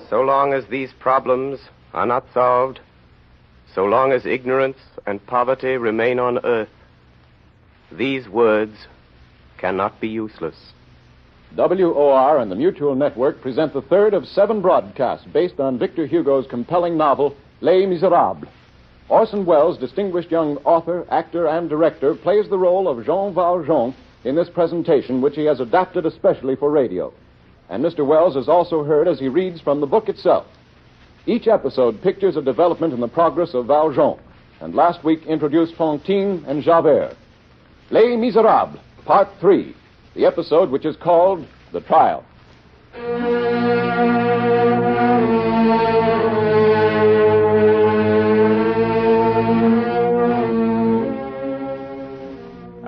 So long as these problems are not solved, so long as ignorance and poverty remain on earth, these words cannot be useless. WOR and the Mutual Network present the third of 7 broadcasts based on Victor Hugo's compelling novel, Les Miserables. Orson Welles, distinguished young author, actor, and director, plays the role of Jean Valjean in this presentation, which he has adapted especially for radio. And Mr. Welles is also heard as he reads from the book itself. Each episode pictures a development in the progress of Valjean, and last week introduced Fantine and Javert. Les Miserables, Part 3, the episode which is called The Trial.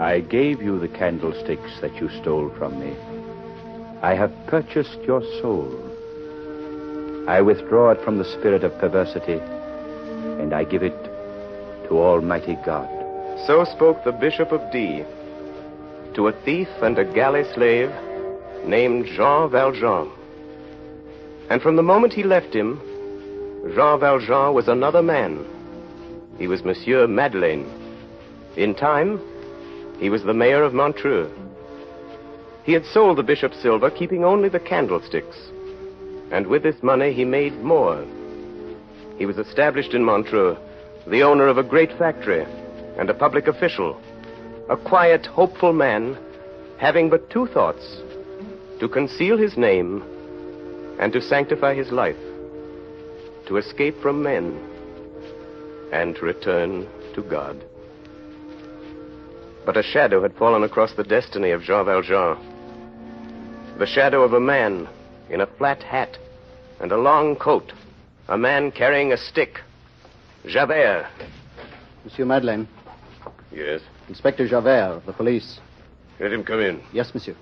I gave you the candlesticks that you stole from me. I have purchased your soul. I withdraw it from the spirit of perversity, and I give it to Almighty God. So spoke the Bishop of D to a thief and a galley slave named Jean Valjean. And from the moment he left him, Jean Valjean was another man. He was Monsieur Madeleine. In time, he was the mayor of Montreux. He had sold the bishop's silver, keeping only the candlesticks. And with this money, he made more. He was established in Montreux, the owner of a great factory and a public official, a quiet, hopeful man, having but 2 thoughts: to conceal his name and to sanctify his life, to escape from men and to return to God. But a shadow had fallen across the destiny of Jean Valjean. The shadow of a man in a flat hat and a long coat. A man carrying a stick. Javert. Monsieur Madeleine. Yes? Inspector Javert of the police. Let him come in. Yes, monsieur.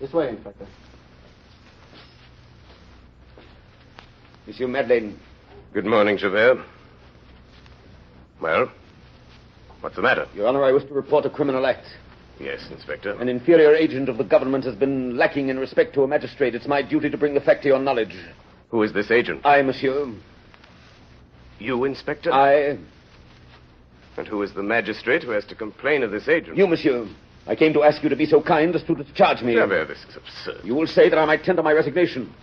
This way, Inspector. Monsieur Madeleine. Good morning, Javert. Well, what's the matter? Your Honor, I wish to report a criminal act. Yes, Inspector. An inferior agent of the government has been lacking in respect to a magistrate. It's my duty to bring the fact to your knowledge. Who is this agent? I, monsieur. You, Inspector? I. And who is the magistrate who has to complain of this agent? You, monsieur. I came to ask you to be so kind as to discharge me. Javert, this is absurd. You will say that I might tender my resignation.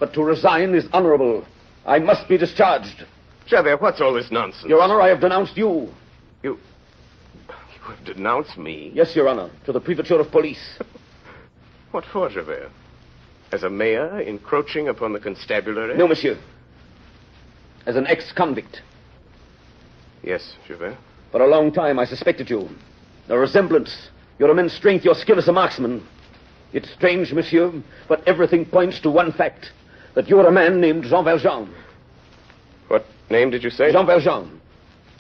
But to resign is honorable. I must be discharged. Javert, what's all this nonsense? Your Honor, I have denounced you. You have denounced me? Yes, Your Honor, to the Prefecture of Police. What for, Javert? As a mayor encroaching upon the constabulary? No, monsieur. As an ex-convict. Yes, Javert. For a long time I suspected you. A resemblance, your immense strength, your skill as a marksman. It's strange, monsieur, but everything points to one fact. That you're a man named Jean Valjean. What name did you say? Jean Valjean.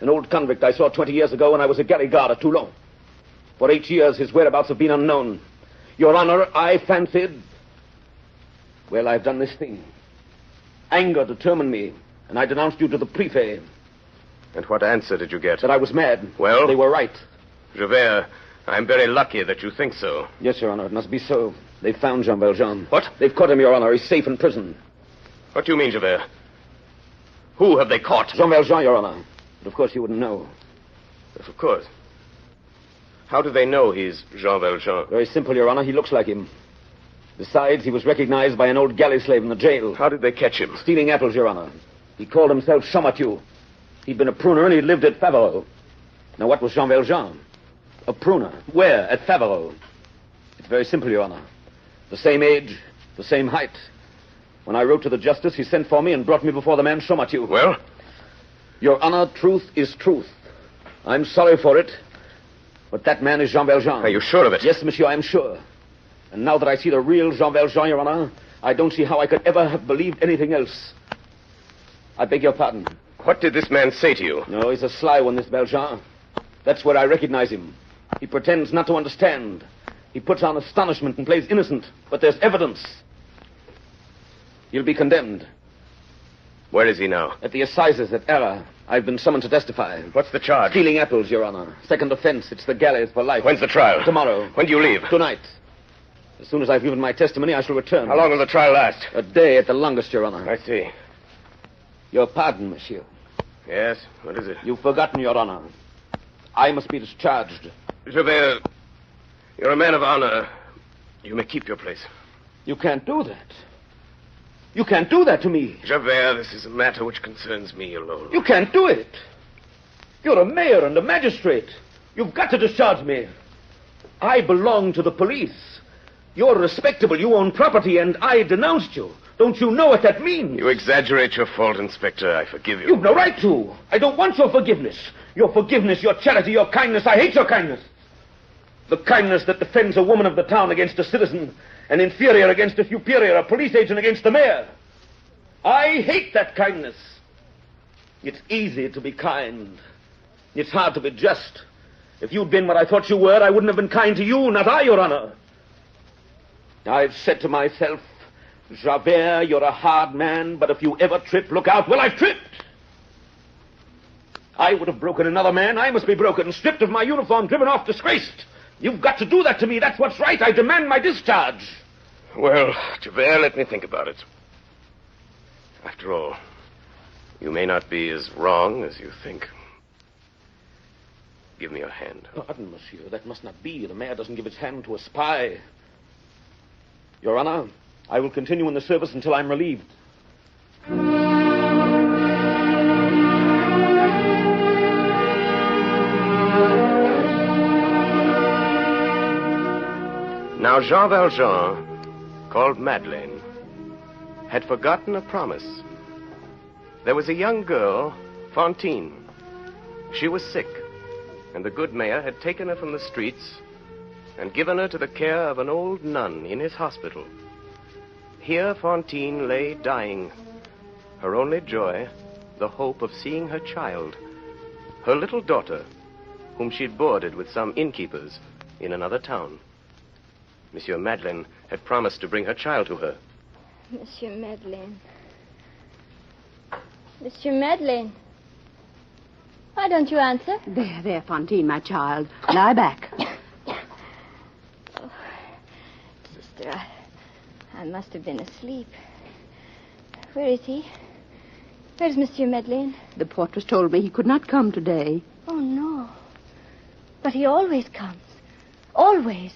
An old convict I saw 20 years ago when I was a galley guard at Toulon. For 8 years his whereabouts have been unknown. Your Honor, I fancied... Well, I've done this thing. Anger determined me, and I denounced you to the prefect. And what answer did you get? That I was mad. Well? They were right. Javert, I'm very lucky that you think so. Yes, Your Honor, it must be so. They've found Jean Valjean. What? They've caught him, Your Honor. He's safe in prison. What do you mean, Javert? Who have they caught? Jean Valjean, Your Honor. But of course you wouldn't know. Yes, of course. How do they know he's Jean Valjean? Very simple, Your Honor. He looks like him. Besides, he was recognized by an old galley slave in the jail. How did they catch him? Stealing apples, Your Honor. He called himself Champmathieu. He'd been a pruner and he'd lived at Faverolles. Now, what was Jean Valjean? A pruner. Where? At Faverolles. It's very simple, Your Honor. The same age, the same height. When I wrote to the justice, he sent for me and brought me before the man Champmathieu. Well? Your Honor, truth is truth. I'm sorry for it, but that man is Jean Valjean. Are you sure of it? Yes, monsieur, I am sure. And now that I see the real Jean Valjean, Your Honor, I don't see how I could ever have believed anything else. I beg your pardon. What did this man say to you? No, he's a sly one, this Valjean. That's where I recognize him. He pretends not to understand. He puts on astonishment and plays innocent, but there's evidence. He'll be condemned. Where is he now? At the assizes at Arras. I've been summoned to testify. What's the charge? Stealing apples, Your Honor. Second offense. It's the galleys for life. When's the trial? Tomorrow. When do you leave? Tonight. As soon as I've given my testimony, I shall return. How long will the trial last? A day at the longest, Your Honor. I see. Your pardon, monsieur. Yes? What is it? You've forgotten, Your Honor. I must be discharged. Javert, you're a man of honor. You may keep your place. You can't do that. You can't do that to me. Javert, this is a matter which concerns me alone. You can't do it. You're a mayor and a magistrate. You've got to discharge me. I belong to the police. You're respectable. You own property, and I denounced you. Don't you know what that means? You exaggerate your fault, Inspector. I forgive you. You've no right to. I don't want your forgiveness. Your forgiveness, your charity, your kindness. I hate your kindness. The kindness that defends a woman of the town against a citizen, an inferior against a superior, a police agent against the mayor. I hate that kindness. It's easy to be kind. It's hard to be just. If you'd been what I thought you were, I wouldn't have been kind to you, not I, Your Honor. I've said to myself, Javert, you're a hard man, but if you ever trip, look out. Well, I've tripped. I would have broken another man. I must be broken, stripped of my uniform, driven off, disgraced. You've got to do that to me. That's what's right. I demand my discharge. Well, Javert, let me think about it. After all, you may not be as wrong as you think. Give me your hand. Pardon, monsieur. That must not be. The mayor doesn't give his hand to a spy. Your Honor, I will continue in the service until I'm relieved. Now, Jean Valjean, called Madeleine, had forgotten a promise. There was a young girl, Fantine. She was sick, and the good mayor had taken her from the streets and given her to the care of an old nun in his hospital. Here Fantine lay dying, her only joy, the hope of seeing her child, her little daughter, whom she'd boarded with some innkeepers in another town. Monsieur Madeleine had promised to bring her child to her. Monsieur Madeleine. Monsieur Madeleine. Why don't you answer? There, Fantine, my child. Lie back. Oh, sister, I must have been asleep. Where is he? Where's Monsieur Madeleine? The portress told me he could not come today. Oh, no. But he always comes. Always.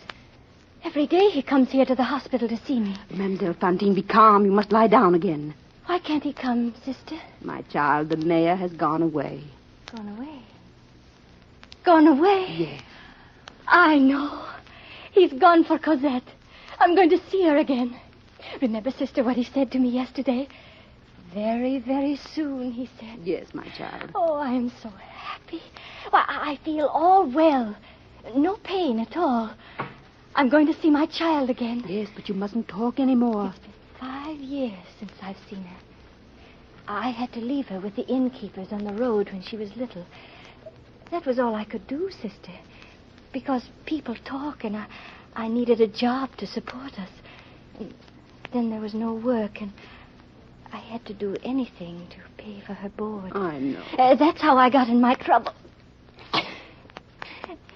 Every day he comes here to the hospital to see me. Mademoiselle Fantine, be calm. You must lie down again. Why can't he come, sister? My child, the mayor has gone away. Gone away? Gone away? Yes. I know. He's gone for Cosette. I'm going to see her again. Remember, sister, what he said to me yesterday? Very, very soon, he said. Yes, my child. Oh, I am so happy. Why, I feel all well. No pain at all. I'm going to see my child again. Yes, but you mustn't talk anymore. It's been 5 years since I've seen her. I had to leave her with the innkeepers on the road when she was little. That was all I could do, sister. Because people talk, and I needed a job to support us. And then there was no work, and I had to do anything to pay for her board. I know. That's how I got in my trouble.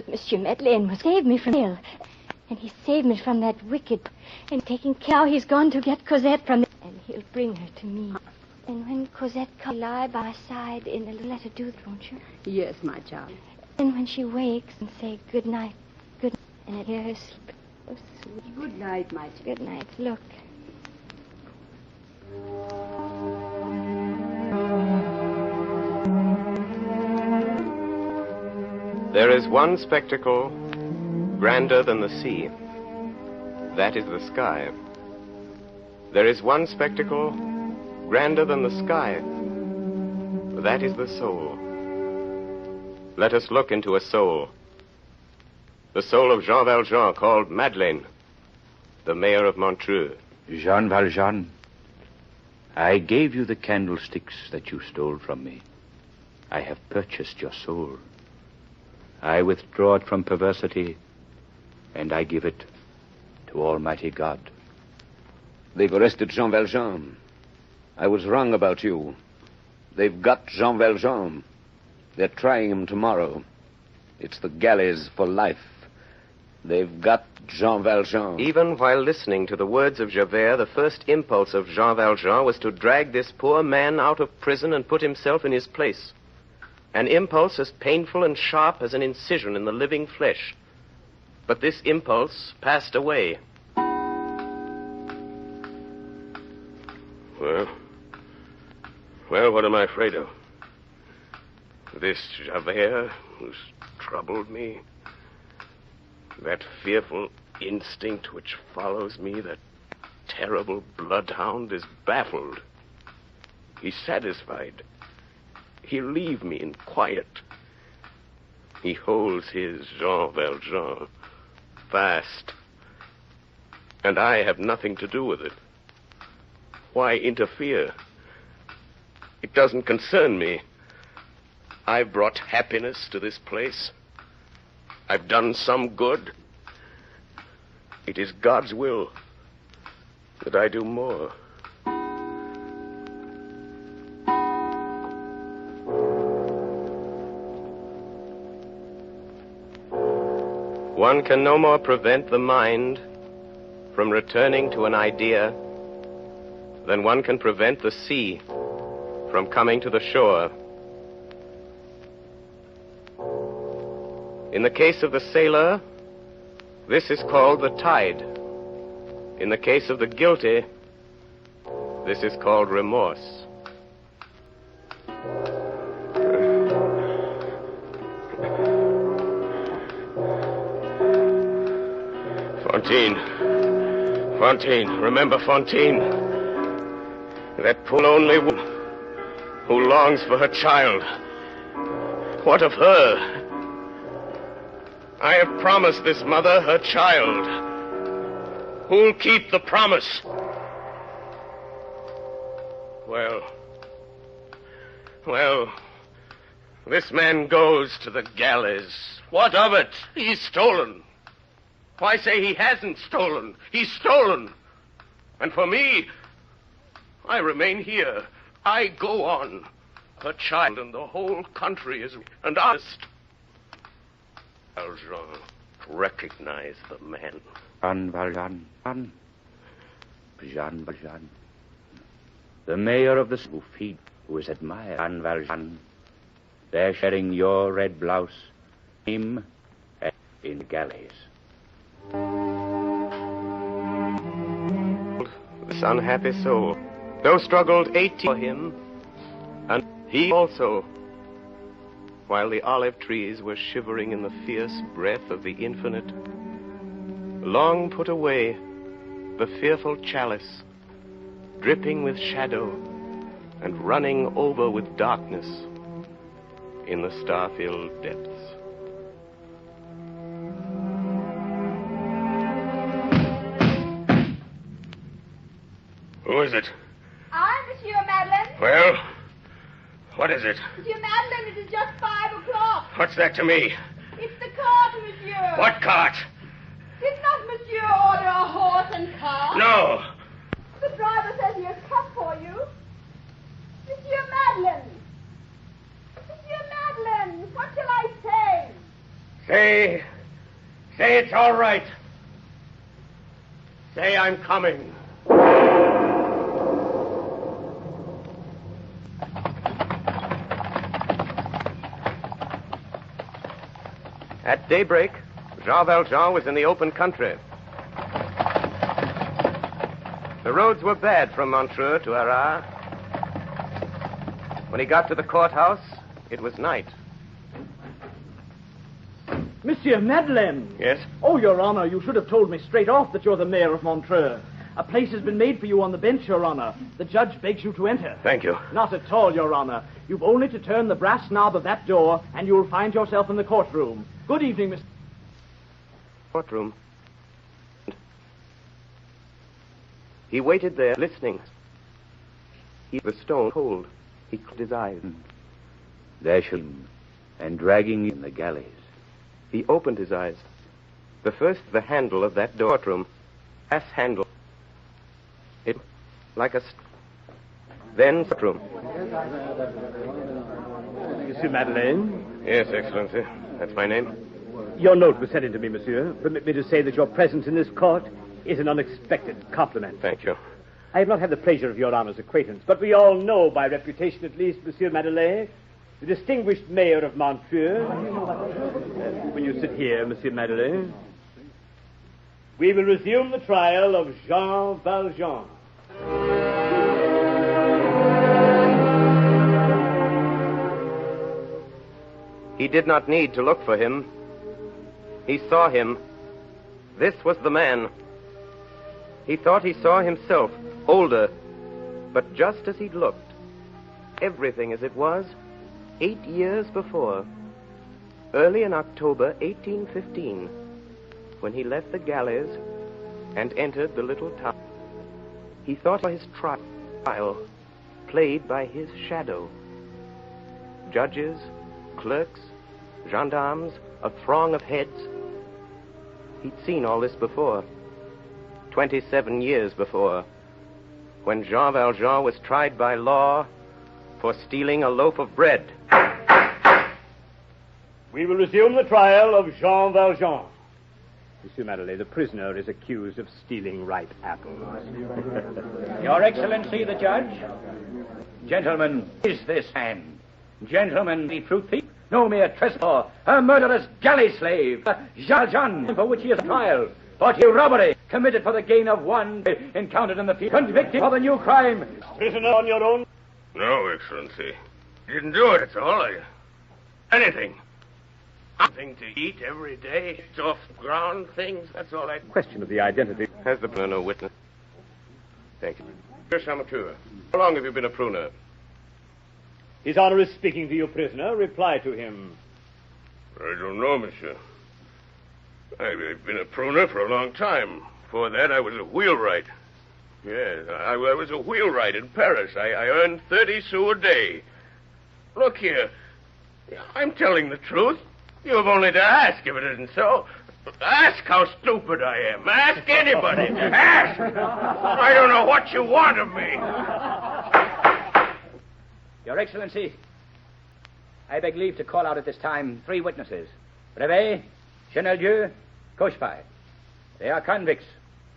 Monsieur Madeleine was saved me from jail. And he saved me from that wicked... And taking care, how he's gone to get Cosette from... And he'll bring her to me. And when Cosette comes, lie by my side in a little letter, do that, won't you? Yes, my child. And when she wakes and say good night, and I hear her sleep. Oh, sweet. Good night, my child. Good night. Look. There is one spectacle grander than the sea. That is the sky. There is one spectacle grander than the sky. That is the soul. Let us look into a soul. The soul of Jean Valjean, called Madeleine, the mayor of Montreux. Jean Valjean, I gave you the candlesticks that you stole from me. I have purchased your soul. I withdraw it from perversity, and I give it to Almighty God. They've arrested Jean Valjean. I was wrong about you. They've got Jean Valjean. They're trying him tomorrow. It's the galleys for life. They've got Jean Valjean. Even while listening to the words of Javert, the first impulse of Jean Valjean was to drag this poor man out of prison and put himself in his place. An impulse as painful and sharp as an incision in the living flesh. But this impulse passed away. Well, what am I afraid of? This Javert who's troubled me? That fearful instinct which follows me, that terrible bloodhound, is baffled. He's satisfied. He'll leave me in quiet. He holds his Jean Valjean fast. And I have nothing to do with it. Why interfere? It doesn't concern me. I've brought happiness to this place. I've done some good. It is God's will that I do more. One can no more prevent the mind from returning to an idea than one can prevent the sea from coming to the shore. In the case of the sailor, this is called the tide. In the case of the guilty, this is called remorse. Fantine, remember Fantine? That poor lonely woman who longs for her child. What of her? I have promised this mother her child. Who'll keep the promise? Well, this man goes to the galleys. What of it? He's stolen. Why say he hasn't stolen? He's stolen. And for me, I remain here. I go on. Her child and the whole country is and honest. Valjean, recognize the man. Jean Valjean. Jean Valjean. The mayor of the who feed, who is admired. Jean Valjean. They're sharing your red blouse. Him in the galleys. This unhappy soul, though struggled 18 for him, and he also, while the olive trees were shivering in the fierce breath of the infinite, long put away the fearful chalice, dripping with shadow and running over with darkness in the star-filled depths. Who is it? I, Monsieur Madeleine. Well, what is it? Monsieur Madeleine, it is just 5 o'clock. What's that to me? It's the cart, Monsieur. What cart? Did not Monsieur order a horse and cart? No. The driver says he has come for you. Monsieur Madeleine. Monsieur Madeleine, what shall I say? Say it's all right. Say I'm coming. At daybreak, Jean Valjean was in the open country. The roads were bad from Montreux to Arras. When he got to the courthouse, it was night. Monsieur Madeleine! Yes? Oh, Your Honor, you should have told me straight off that you're the mayor of Montreux. A place has been made for you on the bench, Your Honor. The judge begs you to enter. Thank you. Not at all, Your Honor. You've only to turn the brass knob of that door, and you'll find yourself in the courtroom. Good evening, Mr. Courtroom. He waited there, listening. The stone cold. He closed his eyes. Dashing and dragging you in the galleys. He opened his eyes. The handle of that door room. Brass handle. It like a... Then room. Monsieur Madeleine? Yes, Excellency. That's my name. Your note was sent in to me, monsieur. Permit me to say that your presence in this court is an unexpected compliment. Thank you. I have not had the pleasure of your honor's acquaintance, but we all know, by reputation at least, Monsieur Madeleine, the distinguished mayor of Montreux. Will you sit here, Monsieur Madeleine? We will resume the trial of Jean Valjean. He did not need to look for him. He saw him. This was the man. He thought he saw himself, older, but just as he'd looked. Everything as it was 8 years before, early in October 1815, when he left the galleys and entered the little town. He thought of his trial, played by his shadow. Judges, clerks, gendarmes, a throng of heads. He'd seen all this before, 27 years before, when Jean Valjean was tried by law for stealing a loaf of bread. We will resume the trial of Jean Valjean. Monsieur Madeleine, the prisoner is accused of stealing ripe apples. Your Excellency, the judge. Gentlemen, is this man? Gentlemen, the truth thief? No mere trespasser, a murderous galley slave, Jean Valjean, for which he is on trial. For robbery, committed for the gain of one, encountered in the field, convicted for the new crime. Prisoner on your own? No, Excellency. Didn't do it, that's all. Anything. Something to eat every day, soft ground things, that's all I... Question of the identity. Has the prisoner no witness? Thank you. Monsieur Chamateur, how long have you been a pruner? His honor is speaking to you, prisoner. Reply to him. I don't know, monsieur. I've been a pruner for a long time. Before that, I was a wheelwright. Yes, I was a wheelwright in Paris. I earned 30 sous a day. Look here. I'm telling the truth. You have only to ask if it isn't so. Ask how stupid I am. Ask anybody. Ask! I don't know what you want of me. Your Excellency, I beg leave to call out at this time 3 witnesses. Brevet, Cheneldieu, Cochepaille. They are convicts.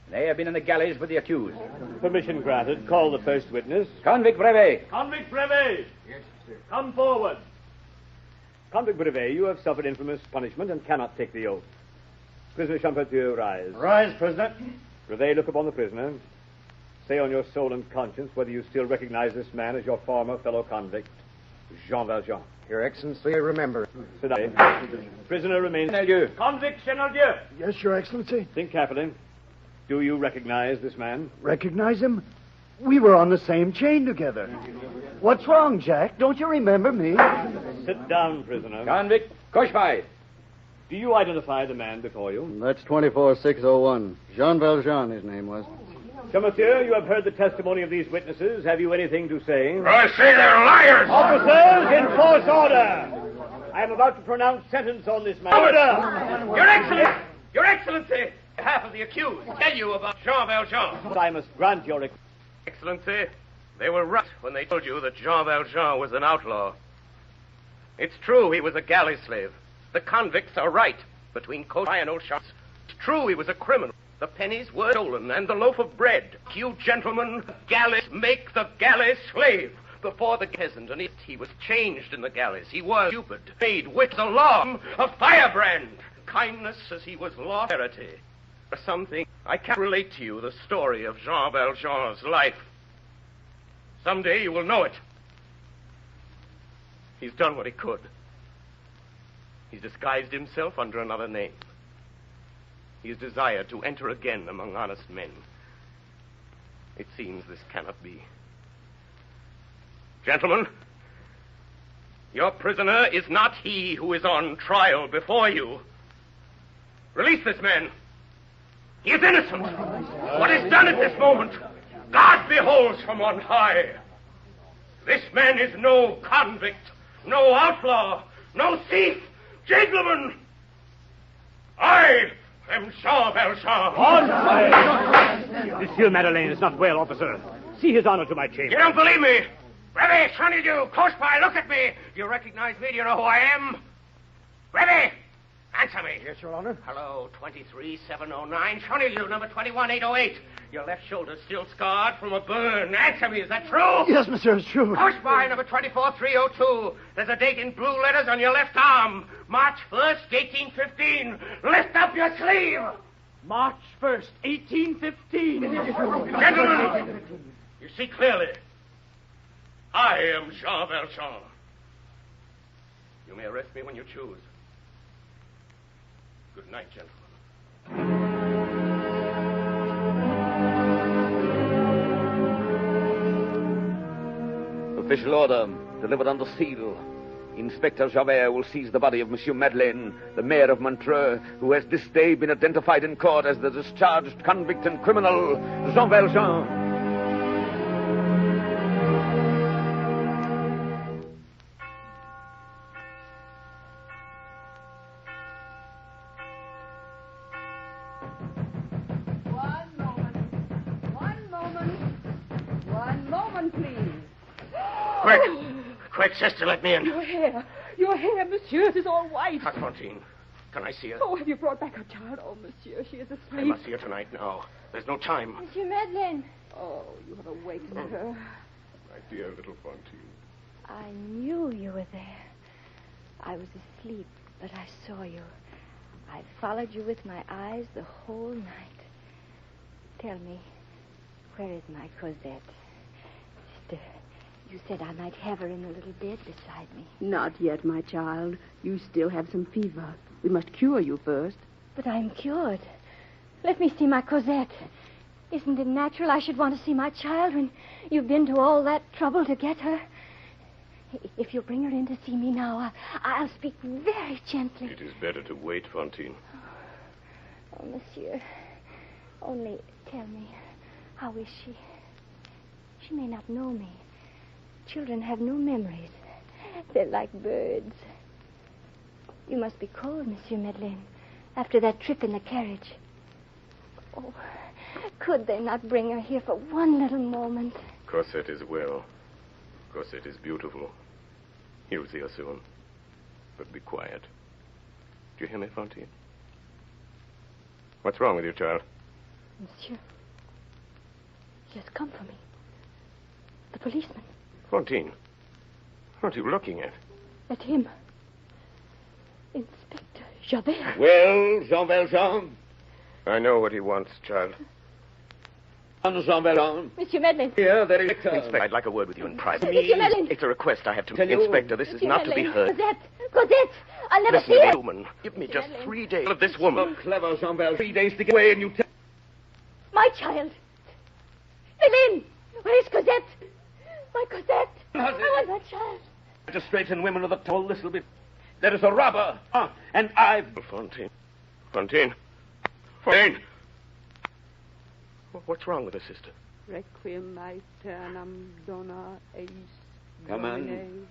They have been in the galleys with the accused. Permission granted. Call the first witness. Convict Brevet. Convict Brevet! Yes, sir. Come forward. Convict Brevet, you have suffered infamous punishment and cannot take the oath. Prisoner Champetier, rise. Rise, prisoner. Brevet, look upon the prisoner. Say on your soul and conscience whether you still recognize this man as your former fellow convict, Jean Valjean. Your Excellency, remember. Sit down. Prisoner remains... Cheneldieu. Convict Cheneldieu. Yes, Your Excellency. Think carefully. Do you recognize this man? Recognize him? We were on the same chain together. What's wrong, Jack? Don't you remember me? Sit down, prisoner. Convict Cochepaille. Do you identify the man before you? That's 24601. Jean Valjean, his name was. Monsieur, you have heard the testimony of these witnesses. Have you anything to say? I say they're liars! Officers, enforce order! I am about to pronounce sentence on this man. Order! Your Excellency, half of the accused tell you about Jean Valjean. I must grant your request. Excellency, they were right when they told you that Jean Valjean was an outlaw. It's true he was a galley slave. The convicts are right. Between Cochepaille and O'Shaughnessy, it's true he was a criminal. The pennies were stolen, and the loaf of bread. You gentlemen, galleys make the galley slave. Before the peasant, and he was changed in the galleys. He was stupid, made with the law, a firebrand. Kindness as he was lost, charity. For something, I can't relate to you the story of Jean Valjean's life. Someday you will know it. He's done what he could. He's disguised himself under another name. He has desired to enter again among honest men. It seems this cannot be. Gentlemen, your prisoner is not he who is on trial before you. Release this man. He is innocent. What is done at this moment, God beholds from on high. This man is no convict, no outlaw, no thief. Gentlemen, I am Jean Valjean. Monsieur Madeleine is not well, officer. See his honor to my chamber. You don't believe me? Brevet, Cheneldieu, Cochepaille, look at me. Do you recognize me? Do you know who I am? Brevet, Answer me. Yes, Your Honor. Hello, 23709. Shoneyview, number 21808. Your left shoulder still scarred from a burn. Answer me, is that true? Yes, monsieur, it's true. Push by number 24302. There's a date in blue letters on your left arm. March 1st, 1815. Lift up your sleeve. March 1st, 1815. Gentlemen, you see clearly. I am Jean Valjean. You may arrest me when you choose. Good night, gentlemen. Official order, delivered under seal. Inspector Javert will seize the body of Monsieur Madeleine, the mayor of Montreux, who has this day been identified in court as the discharged convict and criminal, Jean Valjean. One moment, please. Quick, sister, let me in. Your hair, monsieur, it is all white. Fantine, can I see her? Oh, have you brought back her child? Oh, monsieur, she is I asleep. must see her tonight now. There's no time. Monsieur Madeleine. Oh, you have awakened her. My dear little Fantine. I knew you were there. I was asleep, but I saw you. I followed you with my eyes the whole night. Tell me, where is my Cosette? Sister, you said I might have her in the little bed beside me. Not yet, my child. You still have some fever. We must cure you first. But I'm cured. Let me see my Cosette. Isn't it natural I should want to see my child when you've been to all that trouble to get her? If you'll bring her in to see me now, I'll speak very gently. It is better to wait, Fantine. Oh, monsieur, only tell me, how is she? She may not know me. Children have no memories. They're like birds. You must be cold, Monsieur Madeleine, after that trip in the carriage. Oh, could they not bring her here for one little moment? Cosette is well. Cosette is beautiful. You'll see her soon. But be quiet. Do you hear me, Fantine? What's wrong with you, child? Monsieur, he has come for me. The policeman. Fantine, what are you looking at? At him. Inspector Javert. Well, Jean Valjean? I know what he wants, child. Jean Valjean. Monsieur Madeleine. Here, there is... Inspector, I'd like a word with you in private. Monsieur Madeleine. It's a request I have to Tell make. you. Inspector, this is Monsieur not to be Madeleine. heard. Cosette! I'll never Listen see to her. me, woman. Give me just Madeleine. 3 days of this woman. So clever, Jean Valjean. 3 days to get away and you tell... My child. Madeleine, where is Cosette? My Cosette. I want my child. Magistrates and women of the toll, this will be... There is a robber, and I... Fantine. Fantine. Fantine. What's wrong with her, sister? Requiem aeternam dona eis. Come on. Domine,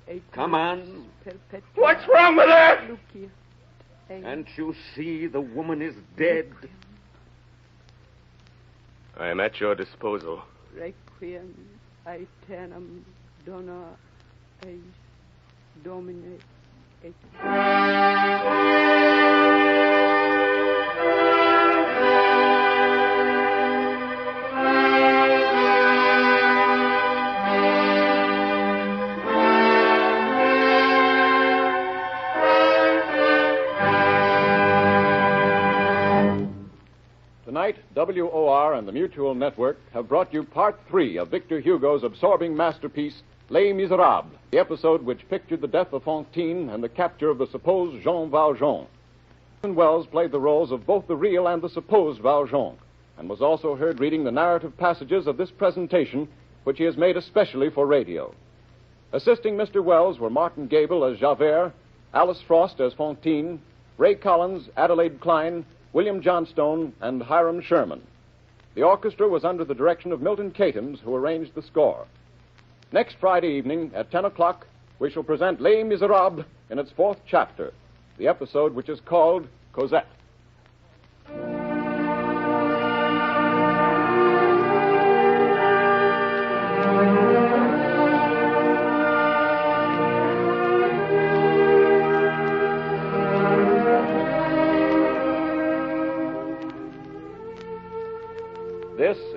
et Come on. perpetua What's wrong with her? lucia eis. Can't you see the woman is dead? I am at your disposal. Requiem aeternam dona eis. Domine et... Tonight, WOR and the Mutual Network have brought you Part 3 of Victor Hugo's absorbing masterpiece, Les Miserables, the episode which pictured the death of Fantine and the capture of the supposed Jean Valjean. Orson Welles played the roles of both the real and the supposed Valjean, and was also heard reading the narrative passages of this presentation, which he has made especially for radio. Assisting Mr. Welles were Martin Gable as Javert, Alice Frost as Fantine, Ray Collins, Adelaide Klein, William Johnstone, and Hiram Sherman. The orchestra was under the direction of Milton Catums, who arranged the score. Next Friday evening at 10 o'clock, we shall present Les Miserables in its 4th chapter, the episode which is called Cosette.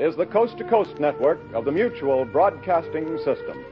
is the coast-to-coast network of the Mutual Broadcasting System.